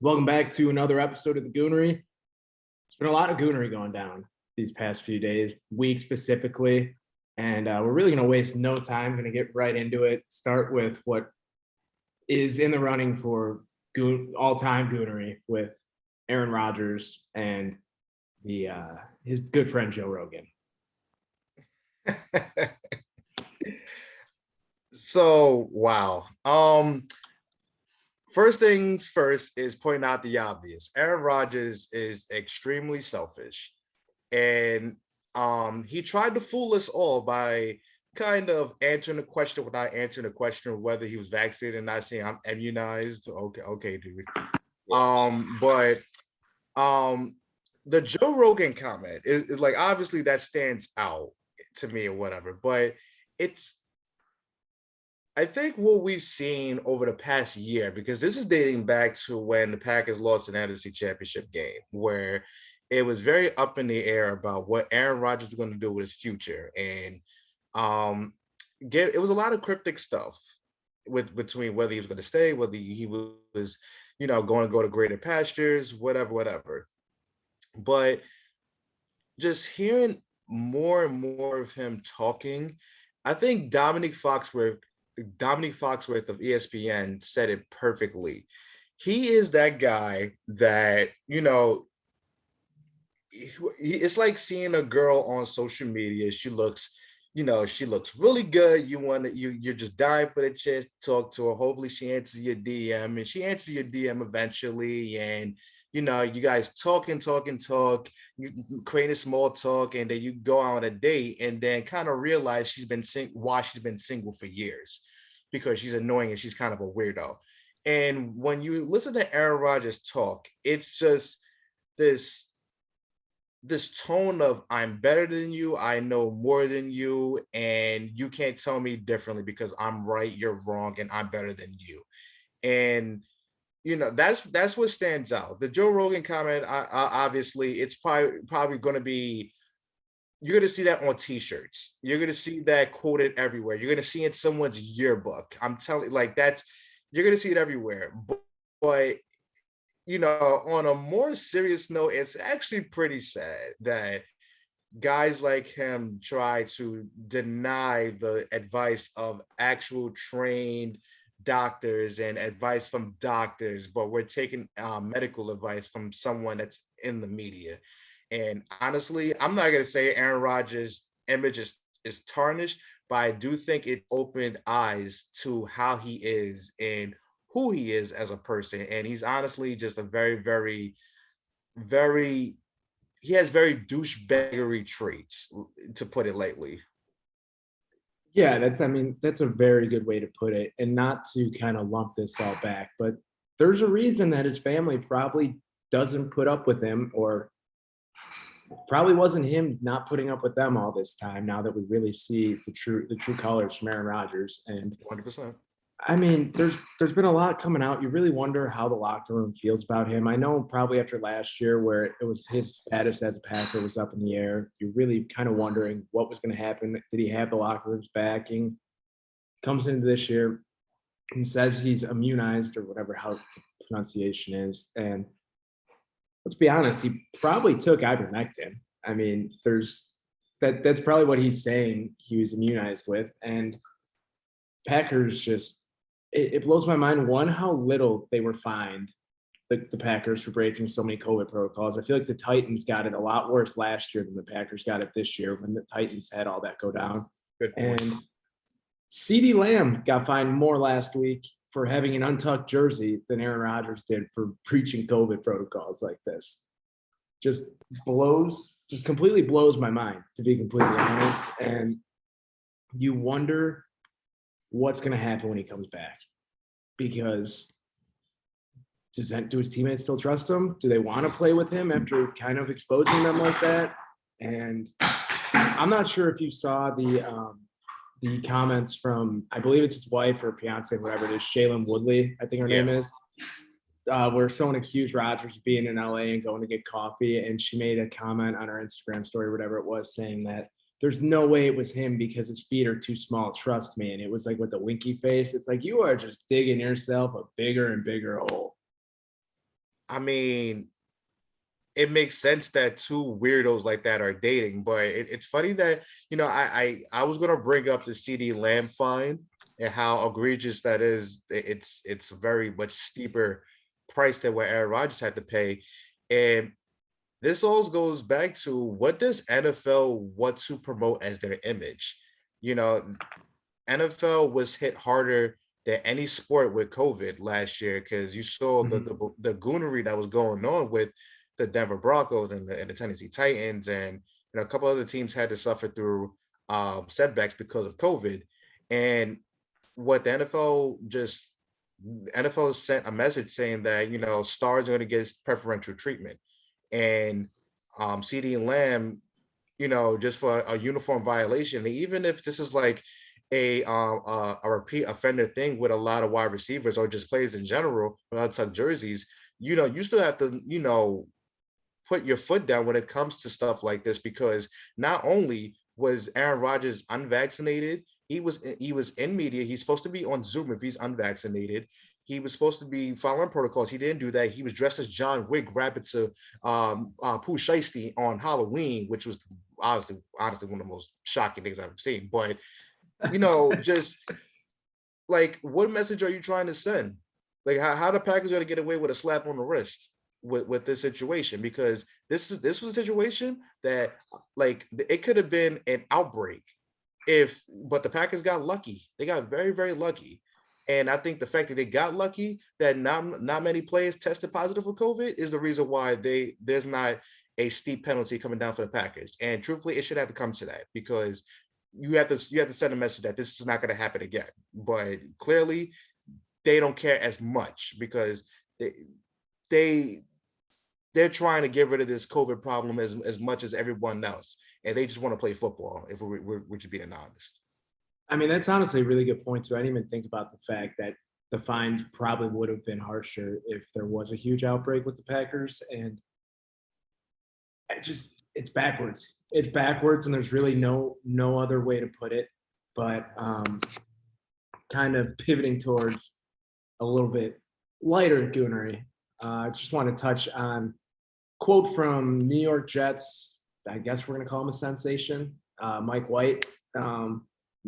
Welcome back to another episode of the Goonery. There's been a lot of Goonery going down these past few days, weeks specifically, and we're really going to waste no time. Going to get right into it. Start with what is in the running for all-time Goonery with Aaron Rodgers and the his good friend Joe Rogan. So wow. First things first is pointing out the obvious. Aaron Rodgers is extremely selfish. And he tried to fool us all by kind of answering the question without answering the question of whether he was vaccinated and not saying I'm immunized. Okay, dude. But the Joe Rogan comment is like obviously that stands out to me or whatever, but it's I think what we've seen over the past year, because this is dating back to when the Packers lost an NFC Championship game, where it was very up in the air about what Aaron Rodgers was going to do with his future, and it was a lot of cryptic stuff between whether he was going to stay, whether he was, going to go to greater pastures, whatever. But just hearing more and more of him talking, I think Dominic Foxworth of ESPN said it perfectly. He is that guy that, it's like seeing a girl on social media. She looks really good. You're just dying for the chance to talk to her. Hopefully she answers your DM, and she answers your DM eventually. And you guys talk, you create a small talk, and then you go on a date, and then kind of realize why she's been single for years, because she's annoying and she's kind of a weirdo. And when you listen to Aaron Rodgers talk, it's just this tone of I'm better than you, I know more than you, and you can't tell me differently because I'm right, you're wrong, and I'm better than you. And that's what stands out. The Joe Rogan comment, obviously, it's probably going to be, you're going to see that on T-shirts. You're going to see that quoted everywhere. You're going to see it in someone's yearbook. I'm telling you, you're going to see it everywhere. But on a more serious note, it's actually pretty sad that guys like him try to deny the advice of actual trained doctors and advice from doctors, but we're taking medical advice from someone that's in the media. And honestly, I'm not going to say Aaron Rodgers' image is tarnished, but I do think it opened eyes to how he is and who he is as a person. And he's honestly just a very, very, very, he has very douchebaggery traits, to put it lightly. Yeah, that's a very good way to put it, and not to kind of lump this all back, but there's a reason that his family probably doesn't put up with him, or probably wasn't him not putting up with them all this time. Now that we really see the true colors from Aaron Rodgers, and 100%. there's been a lot coming out. You really wonder how the locker room feels about him. I know probably after last year, where it was his status as a Packer was up in the air, you're really kind of wondering what was going to happen. Did he have the locker room's backing? Comes into this year and says he's immunized, or whatever how the pronunciation is, and let's be honest, he probably took ivermectin. That's probably what he's saying he was immunized with. And Packers just, it blows my mind, one, how little they were fined, the Packers, for breaking so many COVID protocols. I feel like the Titans got it a lot worse last year than the Packers got it this year, when the Titans had all that go down. Good point. And CeeDee Lamb got fined more last week for having an untucked jersey than Aaron Rodgers did for preaching COVID protocols like this. Just completely blows my mind, to be completely honest. And you wonder what's going to happen when he comes back, because do his teammates still trust him? Do they want to play with him after kind of exposing them like that? And I'm not sure if you saw the comments from, I believe it's his wife or fiance, whatever it is, Shailene Woodley, I think her name is, where someone accused Rodgers of being in LA and going to get coffee. And she made a comment on her Instagram story, whatever it was, saying that there's no way it was him because his feet are too small. Trust me. And it was like with the winky face. It's like, you are just digging yourself a bigger and bigger hole. I mean, it makes sense that two weirdos like that are dating, but it's funny that I was gonna bring up the CD Lamb fine and how egregious that is. It's very much steeper price than what Aaron Rodgers had to pay, and this all goes back to what does NFL want to promote as their image? You know, NFL was hit harder than any sport with COVID last year because you saw the, Mhm. the Goonery that was going on with the Denver Broncos and the Tennessee Titans, and a couple other teams had to suffer through setbacks because of COVID. And what the NFL sent a message saying that stars are going to get preferential treatment, and CD and Lamb, just for a uniform violation. Even if this is like a repeat offender thing with a lot of wide receivers or just players in general with tuck jerseys, you still have to, put your foot down when it comes to stuff like this, because not only was Aaron Rodgers unvaccinated, he was in media. He's supposed to be on Zoom if he's unvaccinated. He was supposed to be following protocols. He didn't do that. He was dressed as John Wick, rabbit to Pooh Shiesty on Halloween, which was honestly one of the most shocking things I've ever seen. But just like, what message are you trying to send? Like, how the Packers going to get away with a slap on the wrist with this situation? Because this was a situation that, like, it could have been an outbreak but the Packers got lucky. They got very, very lucky. And I think the fact that they got lucky that not many players tested positive for COVID is the reason why there's not a steep penalty coming down for the Packers. And truthfully, it should have to come to that, because you have to send a message that this is not going to happen again. But clearly, they don't care as much, because they they're trying to get rid of this COVID problem as much as everyone else, and they just want to play football. If we're just being honest. I mean, that's honestly a really good point too. I didn't even think about the fact that the fines probably would have been harsher if there was a huge outbreak with the Packers. And it's backwards. It's backwards, and there's really no other way to put it. But kind of pivoting towards a little bit lighter Goonery. I just want to touch on quote from New York Jets. I guess we're going to call him a sensation. Mike White.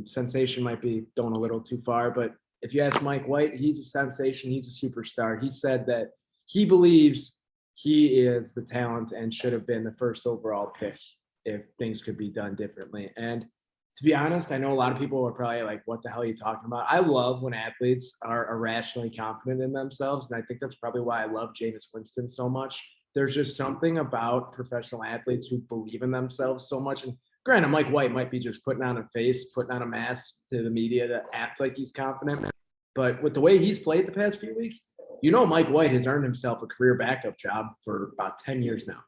Sensation might be going a little too far, but if you ask Mike White, he's a sensation. He's a superstar. He said that he believes he is the talent and should have been the first overall pick if things could be done differently. And to be honest, I know a lot of people are probably like, what the hell are you talking about? I love when athletes are irrationally confident in themselves. And I think that's probably why I love Jameis Winston so much. There's just something about professional athletes who believe in themselves so much. And granted, Mike White might be just putting on a face, putting on a mask to the media to act like he's confident. But with the way he's played the past few weeks, Mike White has earned himself a career backup job for about 10 years now.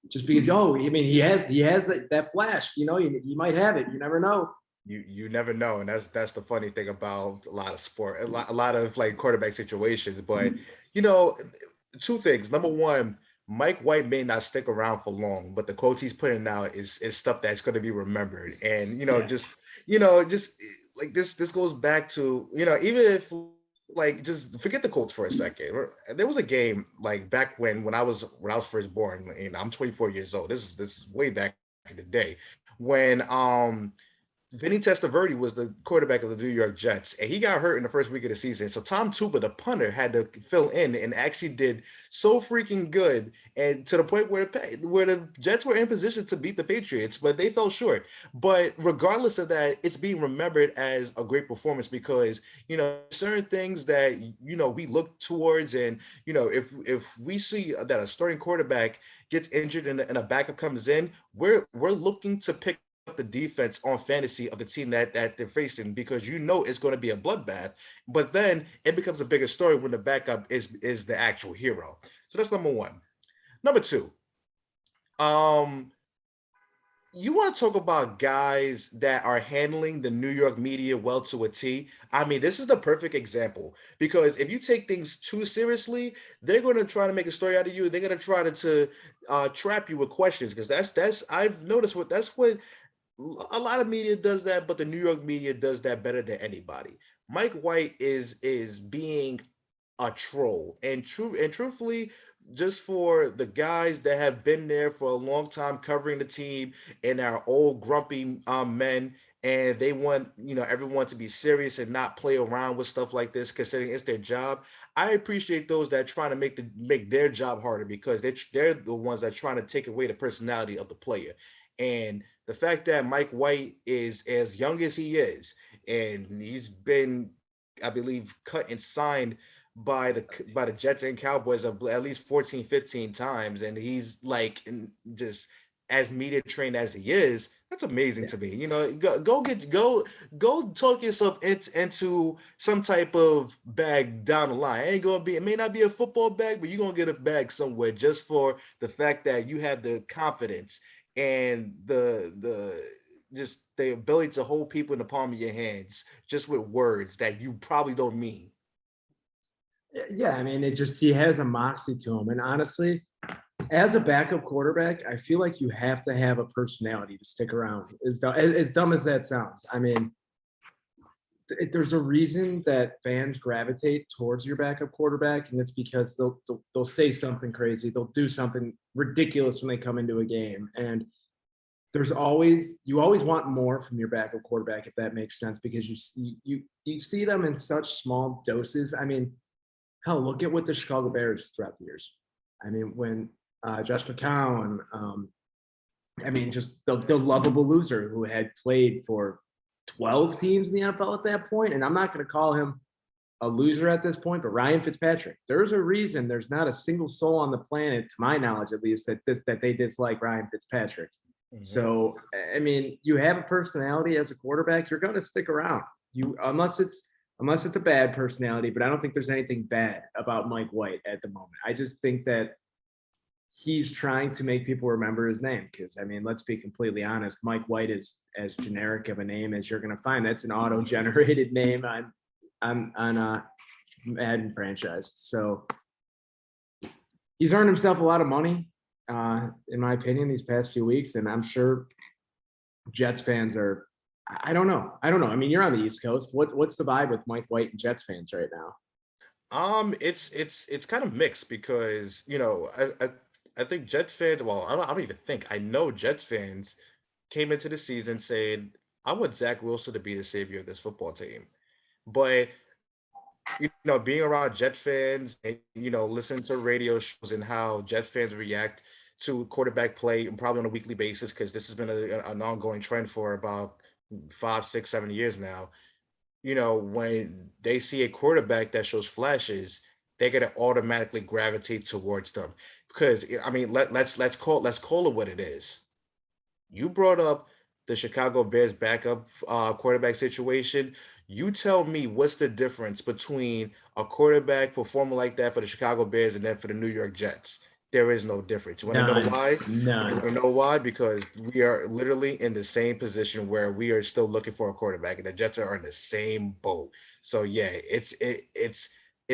Just because, I mean, he has that flash. You might have it. You never know. You never know, and that's the funny thing about a lot of sport, a lot of like quarterback situations. But two things. Number one, Mike White may not stick around for long, but the quotes he's putting out is stuff that's going to be remembered. And Yeah. just like this goes back to, even if, like, just forget the quotes for a second. There was a game like back when I was first born. I'm 24 years old. This is way back in the day when Vinny Testaverde was the quarterback of the New York Jets, and he got hurt in the first week of the season. So Tom Tupa, the punter, had to fill in and actually did so freaking good, and to the point where the Jets were in position to beat the Patriots, but they fell short. But regardless of that, it's being remembered as a great performance, because certain things that we look towards, and if we see that a starting quarterback gets injured and a backup comes in, we're looking to pick the defense on fantasy of the team that they're facing, because it's going to be a bloodbath. But then it becomes a bigger story when the backup is the actual hero. So that's number one. Number two, you want to talk about guys that are handling the New York media well to a T. I mean, this is the perfect example, because if you take things too seriously, they're going to try to make a story out of you. They're going to try to trap you with questions, because that's I've noticed that's what a lot of media does that, but the New York media does that better than anybody. Mike White is being a troll. And truthfully, just for the guys that have been there for a long time covering the team and are old grumpy men, and they want everyone to be serious and not play around with stuff like this, considering it's their job. I appreciate those that are trying to make their job harder, because they're the ones that are trying to take away the personality of the player. And the fact that Mike White is as young as he is, and he's been, I believe, cut and signed by the Jets and Cowboys at least 14, 15 times, and he's like just as media trained as he is. That's amazing Yeah. to me. Go talk yourself into some type of bag down the line. It may not be a football bag, but you're gonna get a bag somewhere, just for the fact that you have the confidence and the just the ability to hold people in the palm of your hands just with words that you probably don't mean. Yeah, I mean, it just he has a moxie to him. And honestly, as a backup quarterback, I feel like you have to have a personality to stick around. As dumb as that sounds. I mean, there's a reason that fans gravitate towards your backup quarterback, and it's because they'll say something crazy, they'll do something ridiculous when they come into a game, and you always want more from your backup quarterback, if that makes sense, because you see them in such small doses. I mean, hell, look at what the Chicago Bears throughout the years. I mean, when Josh McCown, I mean, just the lovable loser who had played for 12 teams in the NFL at that point. And I'm not going to call him a loser at this point, but Ryan Fitzpatrick. There's a reason there's not a single soul on the planet, to my knowledge at least, that they dislike Ryan Fitzpatrick. Mhm. So, I mean, you have a personality as a quarterback, you're going to stick around. Unless it's a bad personality, but I don't think there's anything bad about Mike White at the moment. I just think that he's trying to make people remember his name, because I mean, let's be completely honest, Mike White is as generic of a name as you're going to find. That's an auto-generated name on Madden franchise. So he's earned himself a lot of money, in my opinion, these past few weeks, and I'm sure Jets fans are. I don't know. I mean, you're on the East Coast. What's the vibe with Mike White and Jets fans right now? It's kind of mixed, because I think Jets fans. Well, I don't even think I know Jets fans came into the season saying, "I want Zach Wilson to be the savior of this football team." But being around Jet fans and listening to radio shows and how Jet fans react to quarterback play, and probably on a weekly basis, because this has been an ongoing trend for about 5, 6, 7 years now. When they see a quarterback that shows flashes, they're gonna automatically gravitate towards them. Because I mean, let's call it what it is. You brought up the Chicago Bears backup quarterback situation. You tell me, what's the difference between a quarterback performing like that for the Chicago Bears and then for the New York Jets? There is no difference. You want to know None, why? You none. want to know why? Because we are literally in the same position where we are still looking for a quarterback, and the Jets are in the same boat. So yeah, it's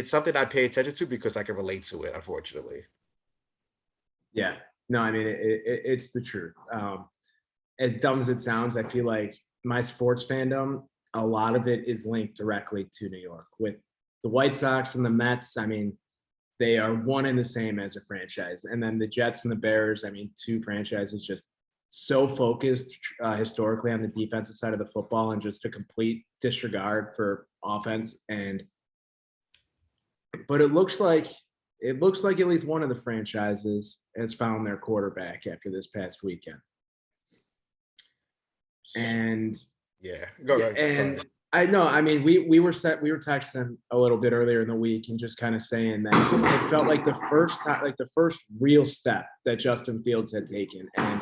something I pay attention to because I can relate to it, unfortunately. Yeah, no, I mean, it's the truth. As dumb as it sounds, I feel like my sports fandom, a lot of it is linked directly to New York. With the White Sox and the Mets, I mean, they are one and the same as a franchise. And then the Jets and the Bears, I mean, two franchises just so focused historically on the defensive side of the football, and just a complete disregard for offense. But it looks like at least one of the franchises has found their quarterback after this past weekend. And Yeah, yeah, go. Sorry. and I know. I mean, we were texting a little bit earlier in the week and just kind of saying that it felt like the first time, like the first real step that Justin Fields had taken, and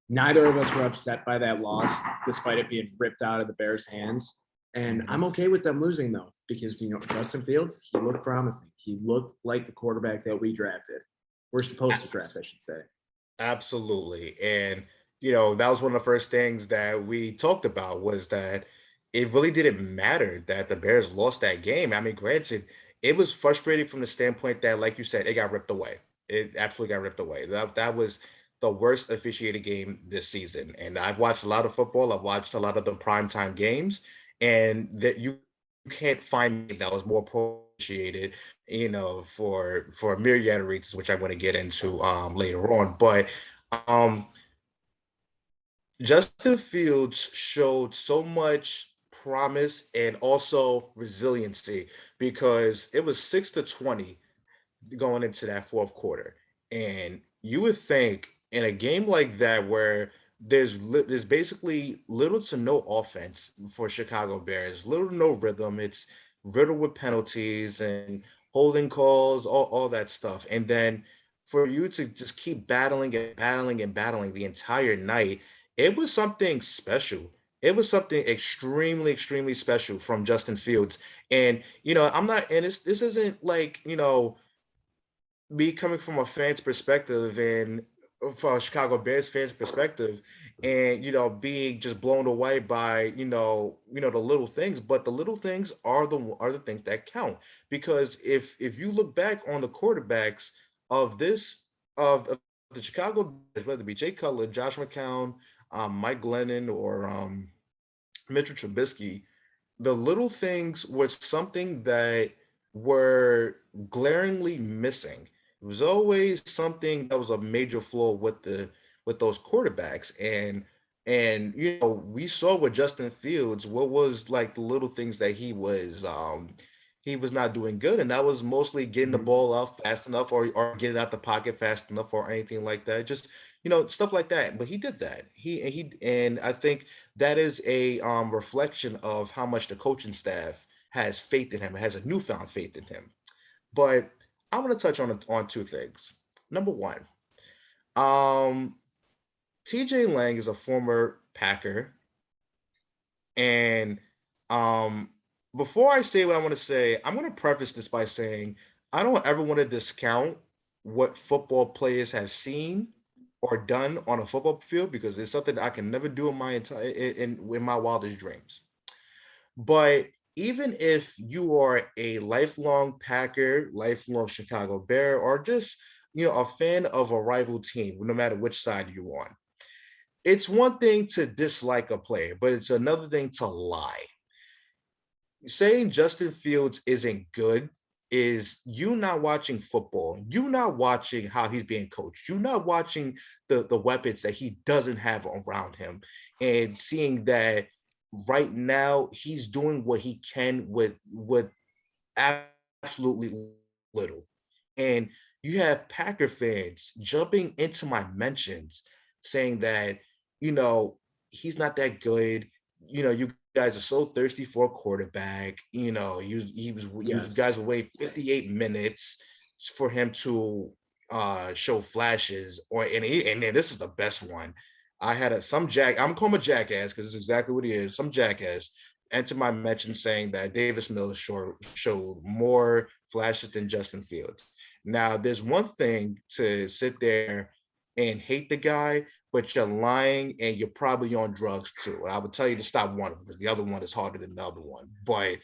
neither of us were upset by that loss, despite it being ripped out of the Bears' hands. And Mhm. I'm okay with them losing though, because Justin Fields, he looked promising. He looked like the quarterback that we drafted. We're supposed to draft, I should say. Absolutely. And, that was one of the first things that we talked about, was that it really didn't matter that the Bears lost that game. I mean, granted, it was frustrating from the standpoint that, like you said, it got ripped away. It absolutely got ripped away. That was the worst officiated game this season. And I've watched a lot of football. I've watched a lot of the primetime games, and that you can't find me that was more appreciated, for a myriad of reasons, which I'm going to get into later on. But um, Justin Fields showed so much promise and also resiliency because it was 6-20 going into that fourth quarter. And you would think in a game like that where there's basically little to no offense for Chicago Bears, little to no rhythm. It's riddled with penalties and holding calls, all that stuff. And then for you to just keep battling and battling and battling the entire night, it was something special. It was something extremely, extremely special from Justin Fields. And I'm not, and this isn't like, me coming from a fan's perspective and from a Chicago Bears fans perspective, and being just blown away by the little things, but the little things are the things that count. Because if you look back on the quarterbacks of this of the Chicago Bears, whether it be Jay Cutler, Josh McCown, Mike Glennon, or Mitchell Trubisky, the little things was something that were glaringly missing. It was always something that was a major flaw with those quarterbacks. And we saw with Justin Fields what was like the little things that he was not doing good, and that was mostly getting the Mhm. ball out fast enough, or getting out the pocket fast enough, or anything like that. Just stuff like that. But he did that. And I think that is a reflection of how much the coaching staff has faith in him, has a newfound faith in him. But I want to touch on two things. Number one, um, TJ Lang is a former Packer, and um, before I say what I want to say, I'm going to preface this by saying I don't ever want to discount what football players have seen or done on a football field, because it's something that I can never do in my entire in my wildest dreams. But even if you are a lifelong Packer, lifelong Chicago Bear, or just a fan of a rival team, no matter which side you're on, it's one thing to dislike a player, but it's another thing to lie. Saying Justin Fields isn't good is you not watching football. You not watching how he's being coached. You not watching the weapons that he doesn't have around him, and seeing that right now he's doing what he can with absolutely little. And you have Packer fans jumping into my mentions saying that, you know, he's not that good. You guys are so thirsty for a quarterback. You Yes. guys will wait 58 minutes for him to show flashes, and then this is the best one. I had I'm calling him a jackass because it's exactly what he is, some jackass enter my mention saying that Davis Mills showed more flashes than Justin Fields. Now, there's one thing to sit there and hate the guy, but you're lying and you're probably on drugs too. I would tell you to stop one of them because the other one is harder than the other one. But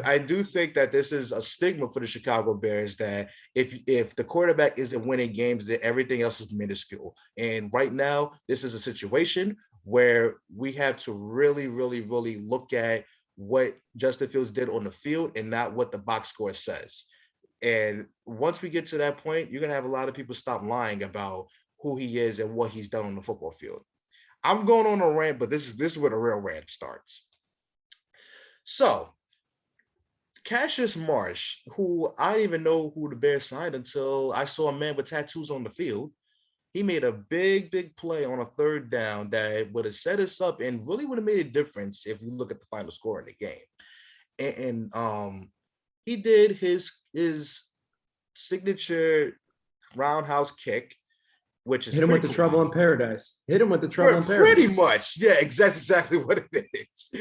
I do think that this is a stigma for the Chicago Bears, that if the quarterback isn't winning games, that everything else is minuscule. And right now, this is a situation where we have to really, really, really look at what Justin Fields did on the field and not what the box score says. And once we get to that point, you're gonna have a lot of people stop lying about who he is and what he's done on the football field. I'm going on a rant, but this is where the real rant starts. So Cassius Marsh, who I didn't even know who the Bears signed until I saw a man with tattoos on the field. He made a big, big play on a third down that would have set us up and really would have made a difference if you look at the final score in the game. And he did his signature roundhouse kick, which is Hit him with pretty the cool. trouble in paradise. Hit him with the trouble in Pretty paradise. much. Yeah, exactly what it is.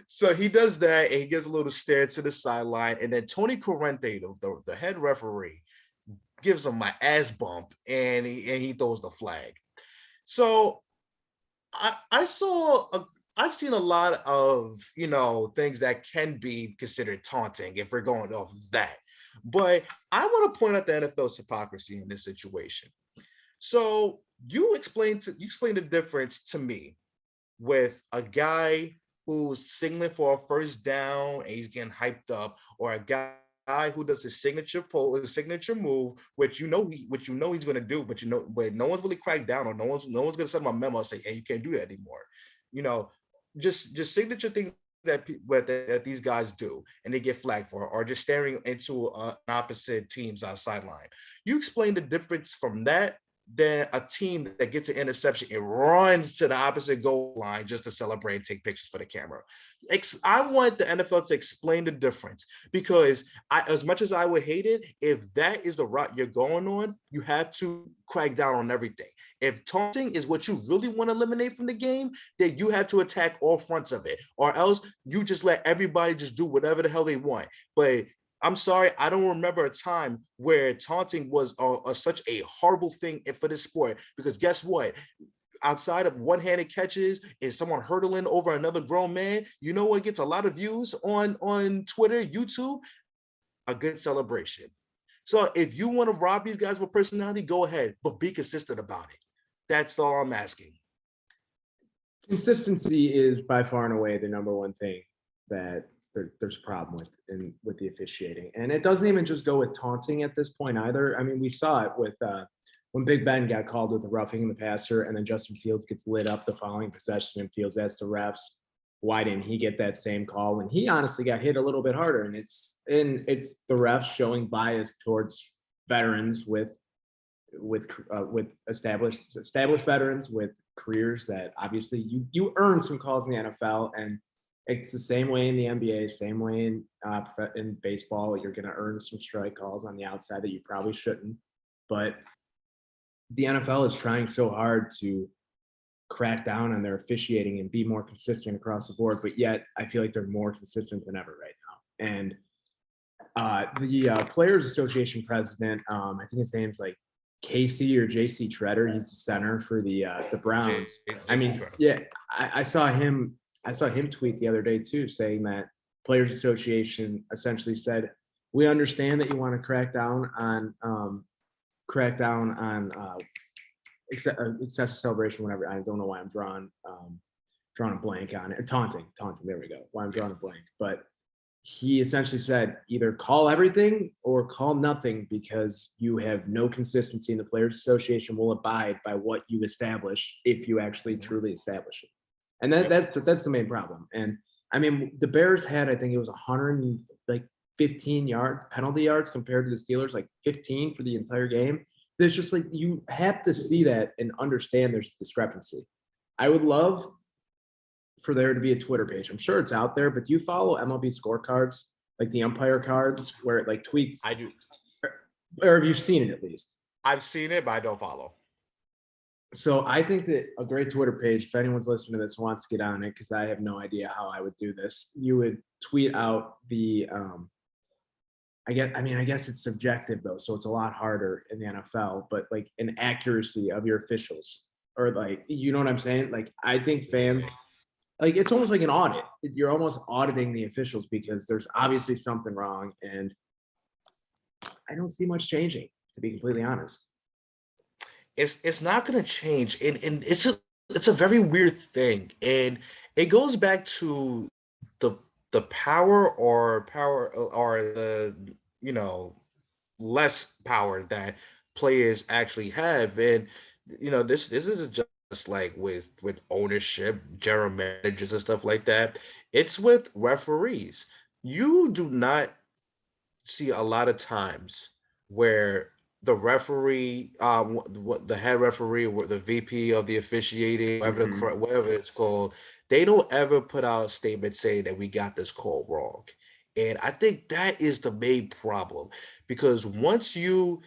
So he does that and he gives a little stare to the sideline. And then Tony Corrente, the head referee, gives him my ass bump and he throws the flag. So I've seen a lot of things that can be considered taunting if we're going off of that. But I want to point out the NFL's hypocrisy in this situation. So you explained the difference to me with a guy who's signaling for a first down and he's getting hyped up, or a guy who does his signature pull, his signature move, which you know he's going to do, but no one's really cracked down, or no one's going to send him a memo and say, hey, you can't do that anymore. You know, just signature things that these guys do and they get flagged for, or just staring into an opposite team's sideline. You explain the difference from that than a team that gets an interception and runs to the opposite goal line just to celebrate and take pictures for the camera. I want the NFL to explain the difference, because as much as I would hate it, if that is the route you're going on, you have to crack down on everything. If taunting is what you really want to eliminate from the game, then you have to attack all fronts of it, or else you just let everybody just do whatever the hell they want. But I'm sorry, I don't remember a time where taunting was such a horrible thing for this sport, because guess what? Outside of one-handed catches and someone hurdling over another grown man, you know what gets a lot of views on Twitter, YouTube? A good celebration. So if you want to rob these guys of personality, go ahead, but be consistent about it. That's all I'm asking. Consistency is by far and away the number one thing that there's a problem with the officiating. And it doesn't even just go with taunting at this point either. I mean, we saw it with when Big Ben got called with the roughing the passer, and then Justin Fields gets lit up the following possession, and Fields asks the refs, why didn't he get that same call when he honestly got hit a little bit harder? And it's the refs showing bias towards veterans with established veterans with careers that obviously you earn some calls in the NFL, and it's the same way in the NBA, same way in baseball. You're going to earn some strike calls on the outside that you probably shouldn't, but the NFL is trying so hard to crack down on their officiating and be more consistent across the board, but yet I feel like they're more consistent than ever right now. And the Players Association president, I think his name's like Casey or JC Treader. He's the center for the Browns. I mean, yeah, I saw him tweet the other day too, saying that Players Association essentially said, we understand that you want to crack down on excessive celebration, whatever. I don't know why I'm drawing a blank on it. Taunting. There we go. Why I'm drawing a blank. But he essentially said either call everything or call nothing, because you have no consistency, and the Players Association will abide by what you establish if you actually truly establish it. And that's the main problem. And I mean, the Bears had, I think it was 115 yards penalty yards compared to the Steelers, like 15 for the entire game. There's just like, you have to see that and understand there's discrepancy. I would love for there to be a Twitter page. I'm sure it's out there, but do you follow MLB scorecards, like the umpire cards where it like tweets? I do. Or have you seen it at least? I've seen it, but I don't follow. So I think that a great Twitter page, if anyone's listening to this wants to get on it, because I have no idea how I would do this, you would tweet out the I guess it's subjective though, so it's a lot harder in the NFL, but like an accuracy of your officials, or like, you know what I'm saying? Like, I think fans, like, it's almost like an audit. You're almost auditing the officials because there's obviously something wrong, and I don't see much changing, to be completely honest. It's not going to change, and it's a very weird thing, and it goes back to the power or the less power that players actually have. And this isn't just like with ownership, general managers and stuff like that. It's with referees. You do not see a lot of times where the referee, the head referee, or the VP of the officiating, whatever it's called, they don't ever put out a statement saying that we got this call wrong. And I think that is the main problem, because once you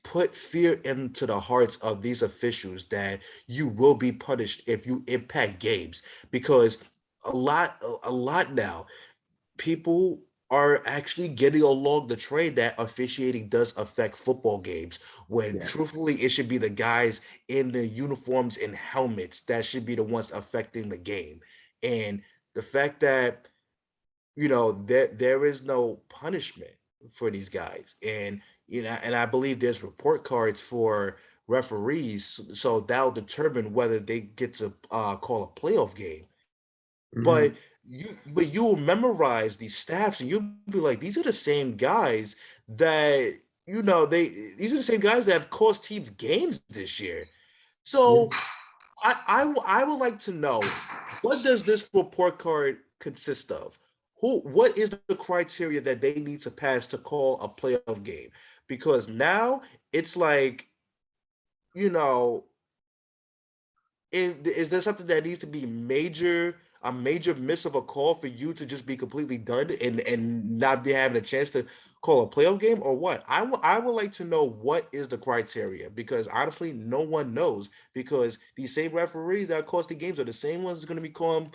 put fear into the hearts of these officials that you will be punished if you impact games, because a lot now, people are actually getting along the train that officiating does affect football games, when truthfully it should be the guys in the uniforms and helmets that should be the ones affecting the game. And the fact that there is no punishment for these guys, and and I believe there's report cards for referees, so that'll determine whether they get to call a playoff game. Mhm. but you'll memorize these staffs and you'll be like, these are the same guys that these are the same guys that have cost teams games this year. Yeah. So I would like to know, what does this report card consist of? What is the criteria that they need to pass to call a playoff game? Because now it's like, you know, is there something that needs to be a major miss of a call for you to just be completely done and not be having a chance to call a playoff game, or what? I would like to know what is the criteria, because honestly, no one knows, because these same referees that cost the games are the same ones that's going to be calling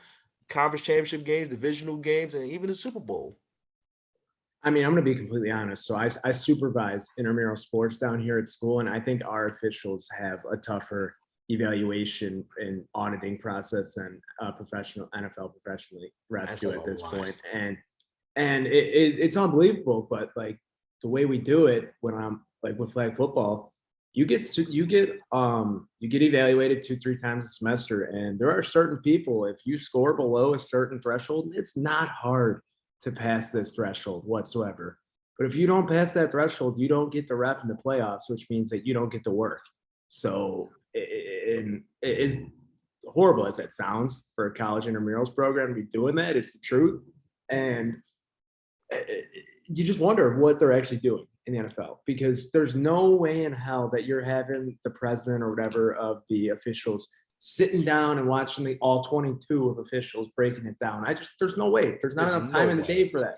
conference championship games, divisional games, and even the Super Bowl. I mean, I'm going to be completely honest. So I supervise intramural sports down here at school, and I think our officials have a tougher evaluation and auditing process than professional NFL professionally refs That do says a at this lot. point. And it's unbelievable. But like the way we do it when I'm like with flag football, you get evaluated 2-3 times a semester, and there are certain people, if you score below a certain threshold, it's not hard to pass this threshold whatsoever. But if you don't pass that threshold, you don't get to rep in the playoffs, which means that you don't get to work. So it is horrible as that sounds for a college intramurals program to be doing that. It's the truth. And you just wonder what they're actually doing in the NFL, because there's no way in hell that you're having the president or whatever of the officials sitting down and watching the all 22 of officials breaking it down. There's no way. There's not There's enough no time in the day way. for that.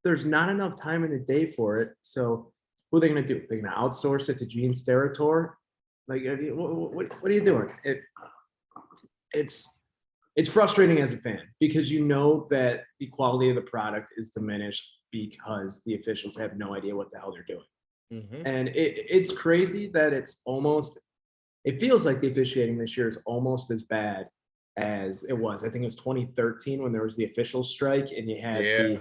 There's not enough time in the day for it. So who are they going to do? They're going to outsource it to Gene Steratore? Like, what are you doing? It's it's frustrating as a fan, because you know that the quality of the product is diminished because the officials have no idea what the hell they're doing. Hmm. And it's crazy that it feels like the officiating this year is almost as bad as it was. I think it was 2013 when there was the official strike, and you had Yeah.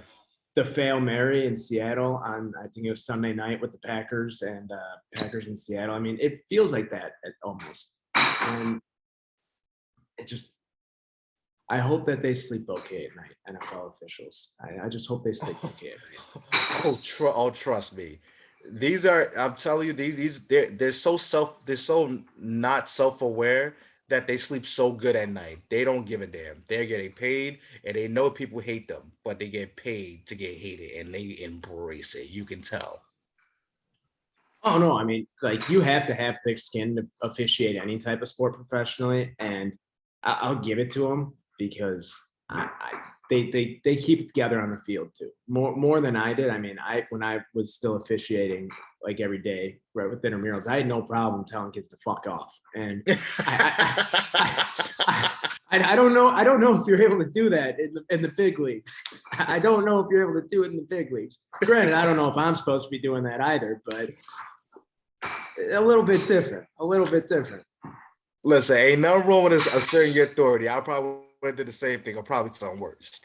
the Fail Mary in Seattle on, I think it was Sunday night with the Packers and Packers in Seattle. I mean, it feels like that almost. And it just, I hope that they sleep okay at night, NFL officials. I just hope they sleep okay at night. Trust me. I'm telling you, they're so not self-aware that they sleep so good at night. They don't give a damn. They're getting paid and they know people hate them, but they get paid to get hated and they embrace it. You can tell. Oh no, I mean, like you have to have thick skin to officiate any type of sport professionally, and I'll give it to them because they keep it together on the field too, more than I did. I mean, I when I was still officiating like every day right with intramurals, I had no problem telling kids to fuck off, and I don't know. I don't know if you're able to do that in the big leagues. I don't know if you're able to do it in the big leagues. Granted, I don't know if I'm supposed to be doing that either, but a little bit different. A little bit different. Listen, ain't nothing wrong with asserting your authority. I probably would do the same thing, or probably something worse.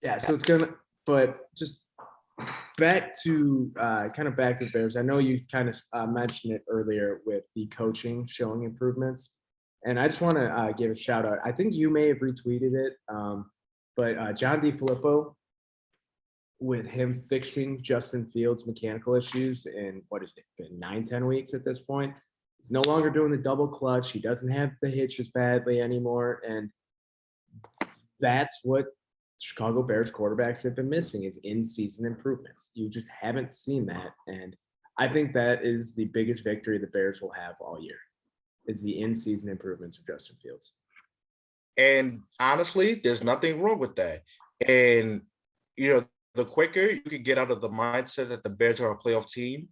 Yeah. So it's gonna, but just back to kind of back to the Bears. I know you kind of mentioned it earlier with the coaching showing improvements, and I just want to give a shout out. I think you may have retweeted it, but John DeFilippo, with him fixing Justin Fields' mechanical issues in what is it, been 9-10 weeks at this point. He's no longer doing the double clutch. He doesn't have the hitch as badly anymore, and that's what Chicago Bears quarterbacks have been missing, is in-season improvements. You just haven't seen that, and I think that is the biggest victory the Bears will have all year, is the in-season improvements of Justin Fields. And honestly, there's nothing wrong with that. And the quicker you can get out of the mindset that the Bears are a playoff team,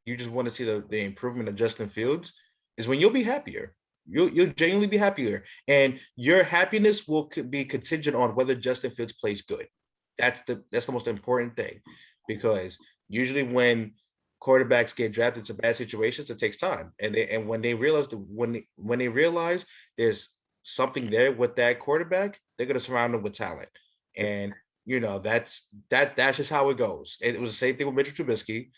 you just want to see the improvement of Justin Fields, is when you'll be happier. You'll genuinely be happier, and your happiness will be contingent on whether Justin Fields plays good. That's the most important thing, because usually when quarterbacks get drafted to bad situations, it takes time, and when they realize when they realize there's something there with that quarterback, they're going to surround them with talent, and that's just how it goes. It was the same thing with Mitchell Trubisky.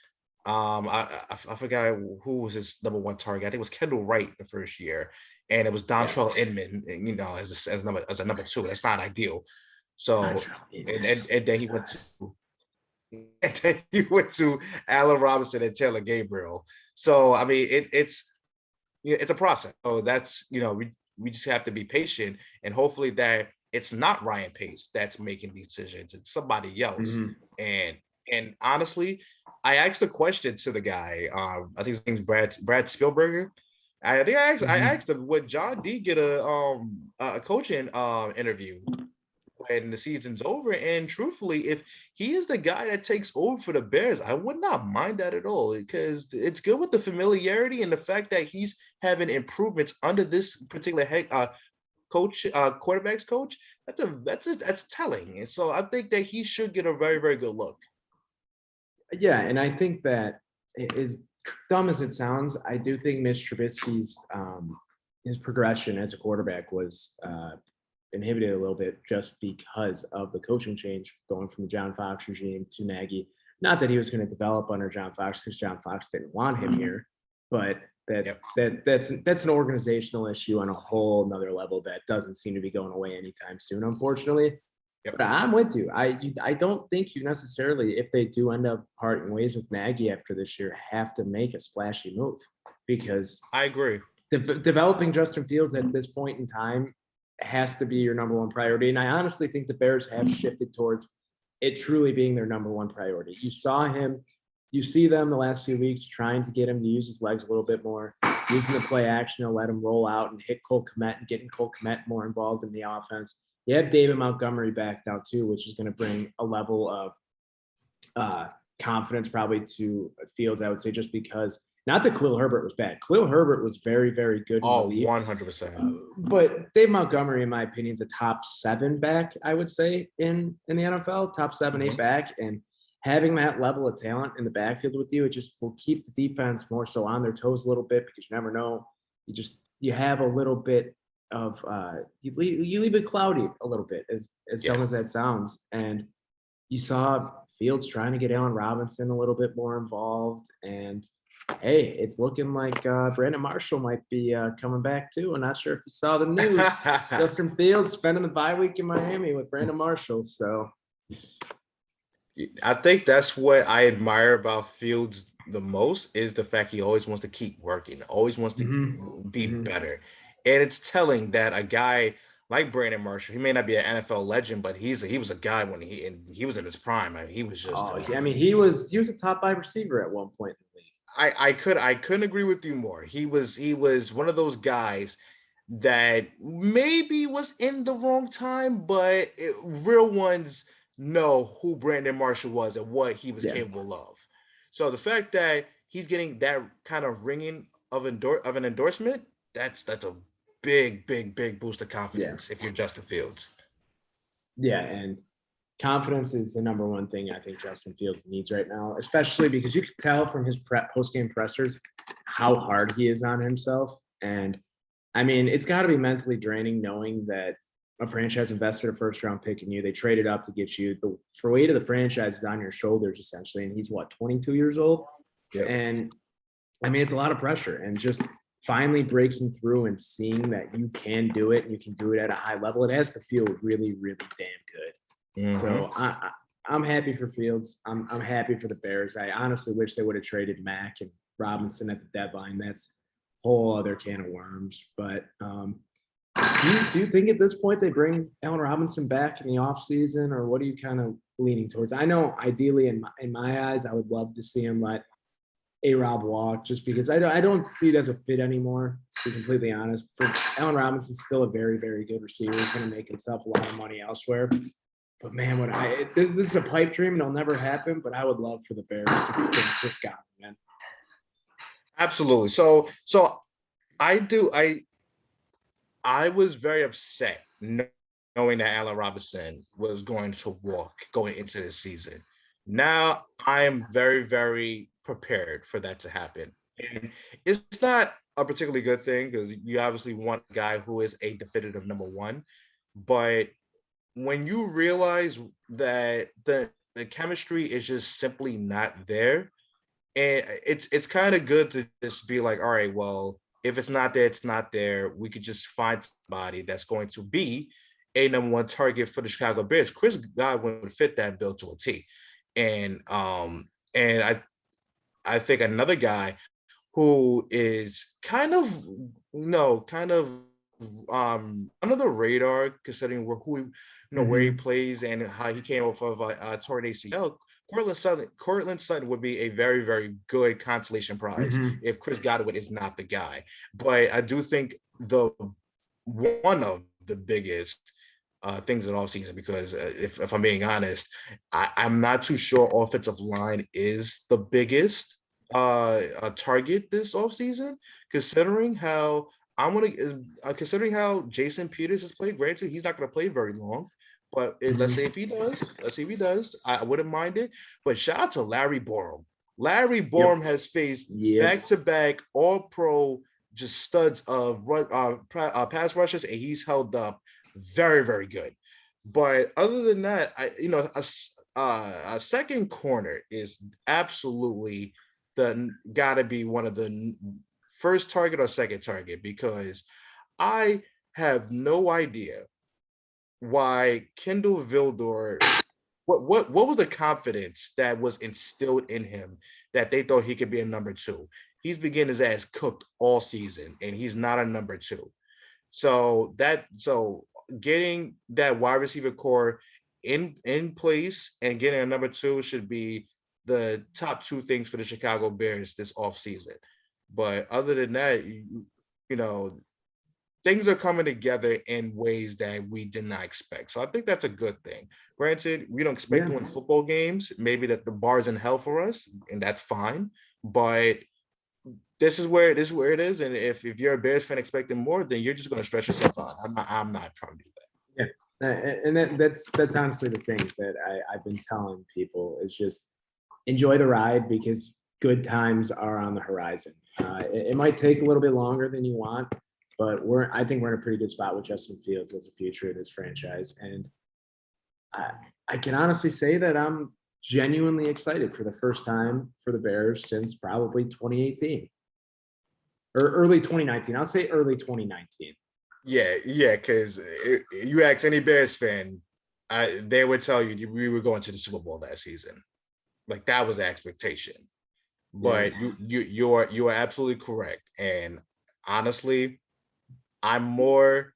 I forgot who was his number one target. I think it was Kendall Wright the first year, and it was Dontrell Inman, as a number two. That's not ideal. So and then he went to and then he went to Allen Robinson and Taylor Gabriel. So I mean, it's a process. So that's we just have to be patient and hopefully that it's not Ryan Pace that's making these decisions. It's somebody else. Mhm. And honestly, I asked a question to the guy. I think his name's Brad Spielberger. I Mhm. asked him, would John D get a coaching interview when the season's over? And truthfully, if he is the guy that takes over for the Bears, I would not mind that at all because it's good with the familiarity and the fact that he's having improvements under this particular head coach, quarterbacks coach. That's telling. And so I think that he should get a very, very good look. Yeah, and I think that as dumb as it sounds, I do think Mitch Trubisky's his progression as a quarterback was inhibited a little bit just because of the coaching change going from the John Fox regime to Nagy. Not that he was going to develop under John Fox because John Fox didn't want him here, but Yep. that's an organizational issue on a whole another level that doesn't seem to be going away anytime soon, unfortunately. Yep. But I'm with you. I don't think you necessarily, if they do end up parting ways with Nagy after this year, have to make a splashy move because I agree. developing Justin Fields at this point in time has to be your number one priority. And I honestly think the Bears have shifted towards it truly being their number one priority. You see them the last few weeks trying to get him to use his legs a little bit more, using the play action to let him roll out and hit Cole Kmet and getting Cole Kmet more involved in the offense. You have David Montgomery back now too, which is going to bring a level of confidence probably to Fields, I would say, just because not that Khalil Herbert was bad. Khalil Herbert was very, very good in Oh, relief. 100%. But Dave Montgomery, in my opinion, is a top 7 back, I would say, in the NFL, top 7, 8 back. And having that level of talent in the backfield with you, it just will keep the defense more so on their toes a little bit because you never know. You have a little bit of you leave it cloudy a little bit, as dumb as that sounds. And you saw Fields trying to get Allen Robinson a little bit more involved. And hey, it's looking like Brandon Marshall might be coming back too. I'm not sure if you saw the news. Justin Fields spending the bye week in Miami with Brandon Marshall. So I think that's what I admire about Fields the most is the fact he always wants to keep working, always wants to be better. And it's telling that a guy like Brandon Marshall, he may not be an NFL legend, but he was a guy when he was in his prime. I mean, he was just he was a top 5 receiver at one point in the league. I couldn't agree with you more. He was one of those guys that maybe was in the wrong time, but real ones know who Brandon Marshall was and what he was capable of. So the fact that he's getting that kind of ringing of an endorsement, that's a big boost of confidence if you're Justin Fields. Yeah, and confidence is the number one thing I think Justin Fields needs right now, especially because you can tell from his post-game pressers how hard he is on himself. And I mean, it's got to be mentally draining knowing that a franchise invested a first-round pick in you. They traded up to get you. The weight of the franchise is on your shoulders, essentially. And he's, 22 years old? Yep. And, I mean, it's a lot of pressure. And just finally breaking through and seeing that you can do it and you can do it at a high level, it has to feel really, really damn good. So I'm happy for Fields. I'm happy for the Bears. I honestly wish they would have traded Mack and Robinson at the deadline. That's a whole other can of worms. But do you think at this point they bring Allen Robinson back in the offseason, or what are you kind of leaning towards? I know ideally in my eyes, I would love to see him let A-Rob walk just because I don't see it as a fit anymore, to be completely honest. For Allen Robinson's still a very, very good receiver. He's going to make himself a lot of money elsewhere. But man, this is a pipe dream and it'll never happen, but I would love for the Bears to bring Chris Godwin, man. Absolutely. So I was very upset knowing that Allen Robinson was going to walk going into the season. Now I am very, very prepared for that to happen. And it's not a particularly good thing because you obviously want a guy who is a definitive number one. But when you realize that the chemistry is just simply not there, And it's kind of good to just be like, all right, well, if it's not there, it's not there. We could just find somebody that's going to be a number one target for the Chicago Bears. Chris Godwin would fit that bill to a T. And I think another guy who is kind of under the radar considering where he Mhm. plays and how he came off of a torn ACL. Cortland Sutton would be a very, very good consolation prize Mhm. if Chris Godwin is not the guy. But I do think the one of the biggest things in offseason, because if I'm being honest, I'm not too sure offensive line is the biggest target this offseason, considering how considering how Jason Peters has played. Granted, he's not going to play very long, but let's say Mhm. if he does, I wouldn't mind it. But shout out to Larry Borum. Larry Yep. Borum has faced Yep. back-to-back All-Pro just studs of pass rushes, and he's held up very, very good. But other than that, a second corner is absolutely gotta be one of the first target or second target, because I have no idea why Kendall Vildor, what was the confidence that was instilled in him that they thought he could be a number two. He's been getting his ass cooked all season, and he's not a number two. So getting that wide receiver core in place and getting a number two should be the top two things for the Chicago Bears this offseason. But other than that, you know, things are coming together in ways that we did not expect. So I think that's a good thing. Granted, we don't expect Yeah. to win football games. Maybe that the bar's in hell for us, and that's fine. But this is where it is. And if you're a Bears fan expecting more, then you're just going to stress yourself out. I'm not trying to do that. Yeah. And that's honestly the thing that I've been telling people is just enjoy the ride because good times are on the horizon. It might take a little bit longer than you want, but I think we're in a pretty good spot with Justin Fields as a future of this franchise. And I, I can honestly say that I'm genuinely excited for the first time for the Bears since probably 2018 or early 2019. I'll say early 2019. Yeah, because you ask any Bears fan, they would tell you we were going to the Super Bowl that season. Like that was the expectation. Yeah. But you are absolutely correct. And honestly, I'm more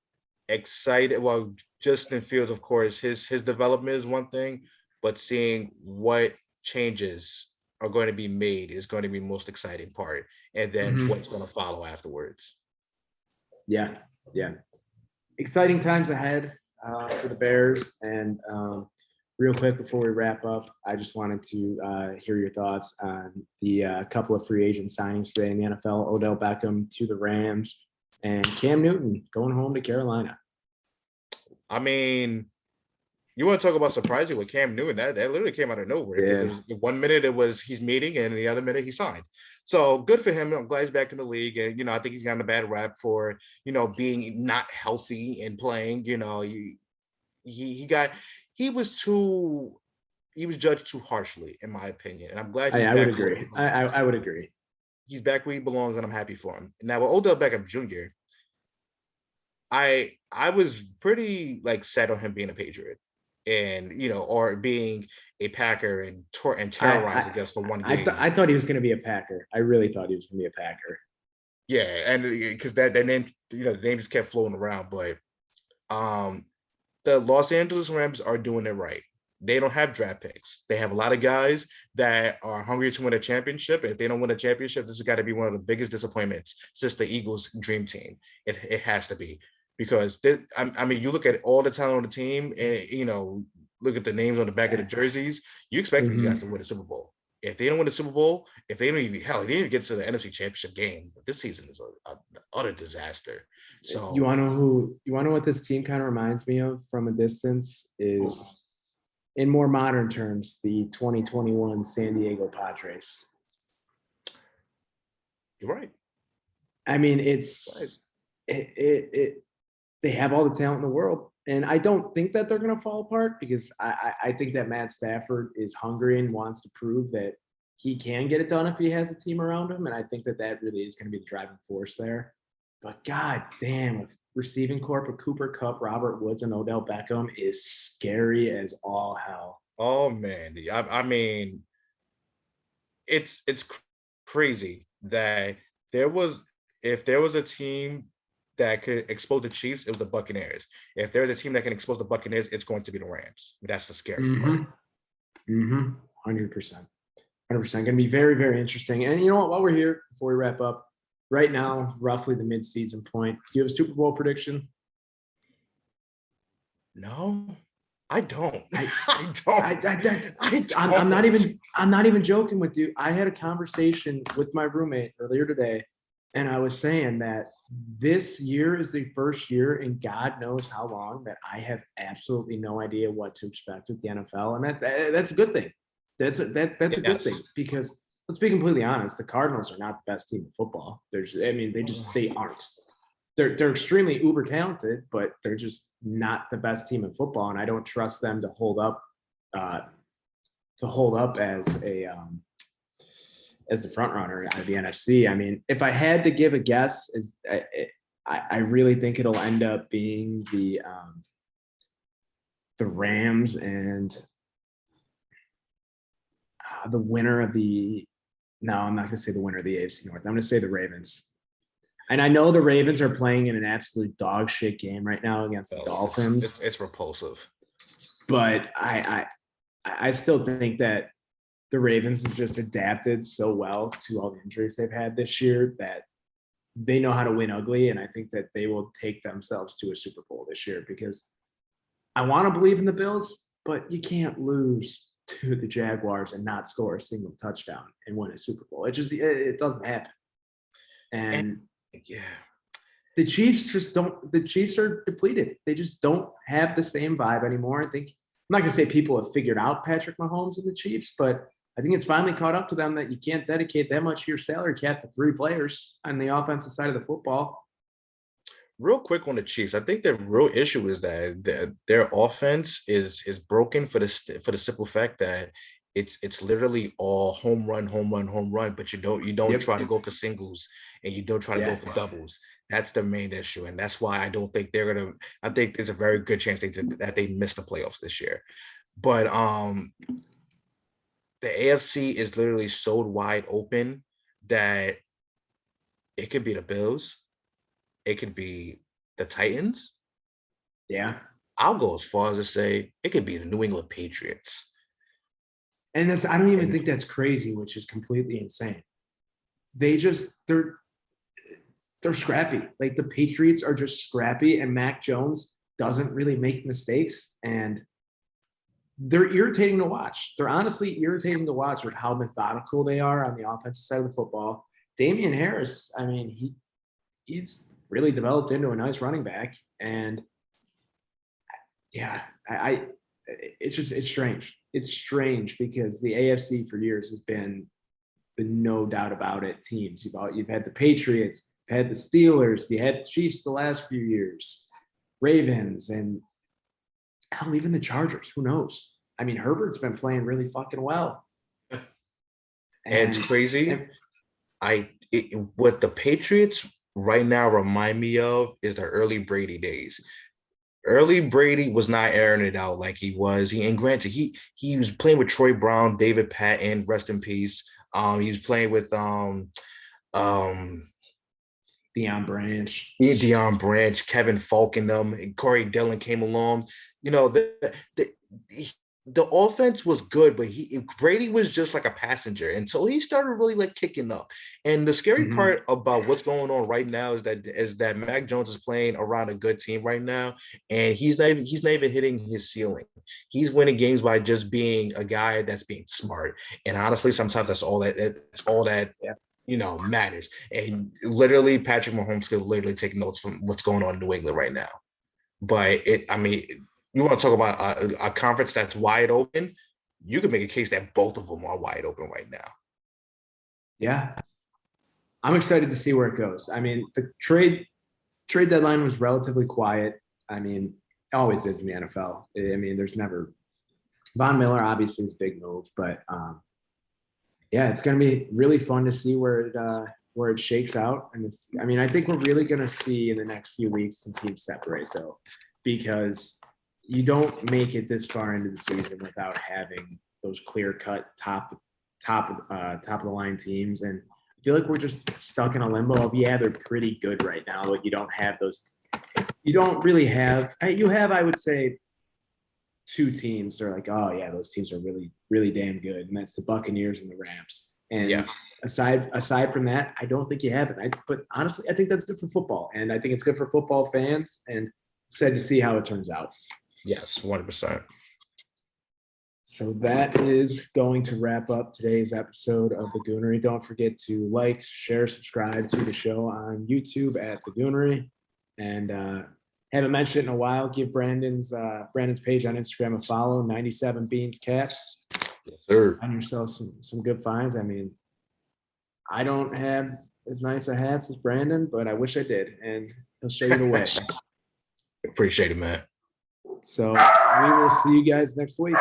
excited. Well, Justin Fields, of course, his development is one thing, but seeing what changes are going to be made is going to be the most exciting part, and then Mhm. what's going to follow afterwards. Yeah. Yeah. Exciting times ahead for the Bears. And real quick before we wrap up, I just wanted to hear your thoughts on the couple of free agent signings today in the NFL. Odell Beckham to the Rams and Cam Newton going home to Carolina. I mean, you want to talk about surprising with Cam Newton? That literally came out of nowhere, because Yeah. there's 1 minute it was he's meeting, and the other minute he signed. So good for him. I'm glad he's back in the league, and I think he's gotten a bad rap for being not healthy and playing. He got he was judged too harshly, in my opinion, and I'm glad he's I would back where he agree. belongs. I would agree. He's back where he belongs, and I'm happy for him. Now with Odell Beckham Jr., I was pretty like set on him being a Patriot, and or being a Packer and I terrorize against for one I game. thought he was going to be a Packer. I really thought he was going to be a Packer. Yeah, and because that name, the name just kept floating around. But um, the Los Angeles Rams are doing it right. They don't have draft picks. They have a lot of guys that are hungry to win a championship. And if they don't win a championship, this has got to be one of the biggest disappointments since the Eagles' dream team. It has to be, because I mean, you look at all the talent on the team, and look at the names on the back of the jerseys. You expect these guys to Mhm. win a Super Bowl. If they don't win the Super Bowl, if they don't even they didn't even get to the NFC Championship game, this season is a utter disaster. You So want to know what this team kind of reminds me of from a distance is in more modern terms, the 2021 San Diego Padres. you're right. I mean, Right. they have all the talent in the world, and I don't think that they're going to fall apart because I think that Matt Stafford is hungry and wants to prove that he can get it done if he has a team around him. And I think that really is going to be the driving force there. But god damn, if receiving corp of Cooper Kupp, Robert Woods, and Odell Beckham is scary as all hell. Oh man, I mean, it's crazy that if there was a team that could expose the Chiefs, it was the Buccaneers. If there's a team that can expose the Buccaneers, it's going to be the Rams. That's the scary part. 100%. 100%. Going to be very, very interesting. And you know what? While we're here, before we wrap up, right now, roughly the mid-season point, do you have a Super Bowl prediction? No, I don't. I don't. I'm not even joking with you. I had a conversation with my roommate earlier today, and I was saying that this year is the first year in God knows how long that I have absolutely no idea what to expect with the NFL, and that's a good thing. That's a good thing, because let's be completely honest, the Cardinals are not the best team in football. They aren't. They're extremely uber talented, but they're just not the best team in football, and I don't trust them to hold up as the front runner of the NFC. I mean, if I had to give a guess, I really think it'll end up being the Rams and the winner of the. No, I'm not going to say the winner of the AFC North. I'm going to say the Ravens. And I know the Ravens are playing in an absolute dog shit game right now against the Dolphins. It's repulsive. But I still think that the Ravens have just adapted so well to all the injuries they've had this year that they know how to win ugly. And I think that they will take themselves to a Super Bowl this year, because I want to believe in the Bills, but you can't lose to the Jaguars and not score a single touchdown and win a Super Bowl. It doesn't happen. And yeah, the Chiefs the Chiefs are depleted. They just don't have the same vibe anymore. I think, I'm not going to say people have figured out Patrick Mahomes and the Chiefs, but I think it's finally caught up to them that you can't dedicate that much of your salary cap to 3 players on the offensive side of the football. Real quick on the Chiefs, I think the real issue is that their offense is broken for the simple fact that it's literally all home run, but you don't try to go for singles, and you don't try to go for doubles. That's the main issue, and that's why I don't think they're gonna. I think there's a very good chance that they miss the playoffs this year. But the AFC is literally so wide open that it could be the Bills, it could be the Titans. Yeah, I'll go as far as to say it could be the New England Patriots. And I don't even think that's crazy, which is completely insane. They're scrappy. Like, the Patriots are just scrappy, and Mac Jones doesn't really make mistakes, and they're irritating to watch. They're honestly irritating to watch with how methodical they are on the offensive side of the football. Damian Harris, I mean, he's really developed into a nice running back, and yeah, it's strange. It's strange because the AFC for years has been the no doubt about it teams. You've had the Patriots, you've had the Steelers, you had the Chiefs the last few years, Ravens, and hell, even the Chargers. Who knows? I mean, Herbert's been playing really fucking well. And it's crazy. What the Patriots right now remind me of is the early Brady days. Early Brady was not airing it out like he was. And granted, he was playing with Troy Brown, David Patton, rest in peace. He was playing with Deion Branch. Deion Branch, Kevin Falk and them, and Corey Dillon came along. You know, the offense was good, but Brady was just like a passenger. And so he started really like kicking up. And the scary part about what's going on right now is that Mac Jones is playing around a good team right now, and he's not even hitting his ceiling. He's winning games by just being a guy that's being smart. And honestly, sometimes that's all that matters. And literally, Patrick Mahomes could literally take notes from what's going on in New England right now. But you want to talk about a conference that's wide open, you can make a case that both of them are wide open right now. Yeah. I'm excited to see where it goes. I mean, the trade deadline was relatively quiet. I mean, it always is in the NFL. I mean, there's never – Von Miller obviously is a big move, but yeah, it's going to be really fun to see where it shakes out. And I think we're really going to see in the next few weeks some teams separate though, because you don't make it this far into the season without having those clear cut top of the line teams. And I feel like we're just stuck in a limbo of, yeah, they're pretty good right now, but you don't have those. You don't really have. You have, I would say, two teams are like, oh yeah, those teams are really, really damn good, and that's the Buccaneers and the Rams. And Yeah. aside from that, I don't think you have it. But honestly, I think that's good for football, and I think it's good for football fans. And excited to see how it turns out. Yes, 100%. So that is going to wrap up today's episode of the Goonery. Don't forget to like, share, subscribe to the show on YouTube at the Goonery. And haven't mentioned it in a while. Give Brandon's page on Instagram a follow. 97 Beans Caps. Yes, sir. Find yourself some good finds. I mean, I don't have as nice a hats as Brandon, but I wish I did, and he'll show you the way. Appreciate it, man. So we will see you guys next week.